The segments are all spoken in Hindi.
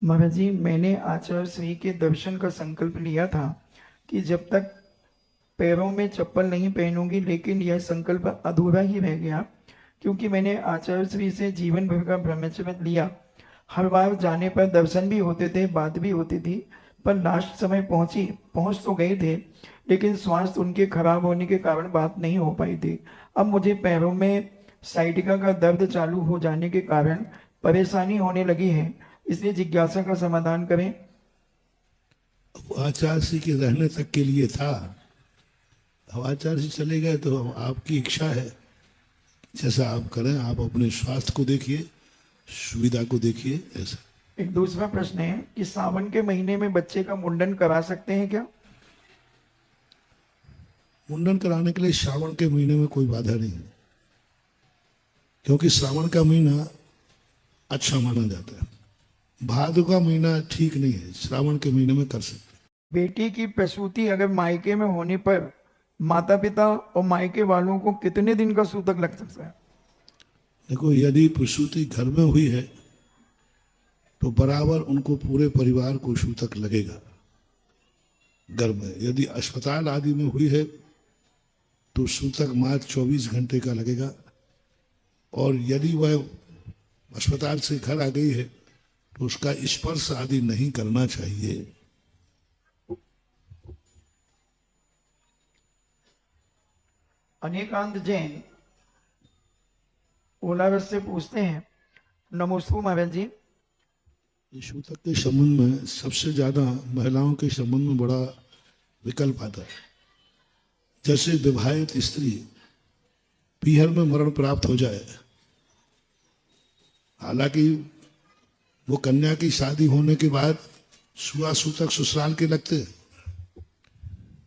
महाराज जी, मैंने आचार्य श्री के दर्शन का संकल्प लिया था कि जब तक पैरों में चप्पल नहीं पहनूंगी, लेकिन यह संकल्प अधूरा ही रह गया क्योंकि मैंने आचार्य श्री से जीवन भर का ब्रह्मचर्य लिया। हर बार जाने पर दर्शन भी होते थे, बात भी होती थी, पर लास्ट समय पहुंच तो गए थे, लेकिन स्वास्थ्य उनके खराब होने के कारण बात नहीं हो पाई थी। अब मुझे पैरों में साइटिका का दर्द चालू हो जाने के कारण परेशानी होने लगी है, इसलिए जिज्ञासा का समाधान करें। वो आचार्य जी के रहने तक के लिए था। अब आचार्य जी चले गए तो आपकी इच्छा है, जैसा आप करें। आप अपने स्वास्थ्य को देखिए, सुविधा को देखिए। ऐसा एक दूसरा प्रश्न है कि सावन के महीने में बच्चे का मुंडन करा सकते हैं क्या? मुंडन कराने के लिए श्रावण के महीने में कोई बाधा नहीं है, क्योंकि श्रावण का महीना अच्छा माना जाता है। भादो का महीना ठीक नहीं है, श्रावण के महीने में कर सकते। बेटी की प्रसूति अगर मायके में होने पर माता पिता और मायके वालों को कितने दिन का सूतक लग सकता है? देखो, यदि प्रसूति घर में हुई है तो बराबर उनको पूरे परिवार को सूतक लगेगा घर में। यदि अस्पताल आदि में हुई है तो सूतक मात्र 24 घंटे का लगेगा, और यदि वह अस्पताल से घर आ गई है तो उसका स्पर्श आदि नहीं करना चाहिए। अनेकांत जैन ओलावस से पूछते हैं, नमोस्तु महाराज जी। ये सूतक के संबंध में सबसे ज्यादा महिलाओं के संबंध में बड़ा विकल्प आता है। जैसे विवाहित स्त्री पीहर में मरण प्राप्त हो जाए, हालांकि वो कन्या की शादी होने के बाद सुआ सूतक ससुराल के लगते,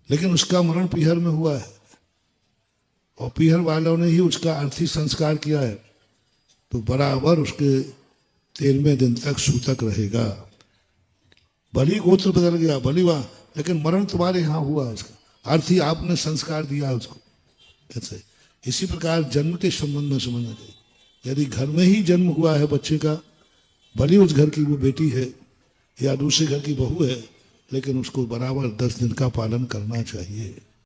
लेकिन उसका मरण पीहर में हुआ है और पीहर वालों ने ही उसका अर्थी संस्कार किया है, तो बराबर उसके 13वें दिन तक सूतक रहेगा। भली गोत्र बदल गया, भली वहां, लेकिन मरण तुम्हारे यहां हुआ उसका, अर्थी आपने संस्कार दिया उसको। कैसे? इसी प्रकार जन्म के संबंध में समझना चाहिए। यदि घर में ही जन्म हुआ है बच्चे का, भली उस घर की वो बेटी है या दूसरे घर की बहू है, लेकिन उसको बराबर 10 दिन का पालन करना चाहिए।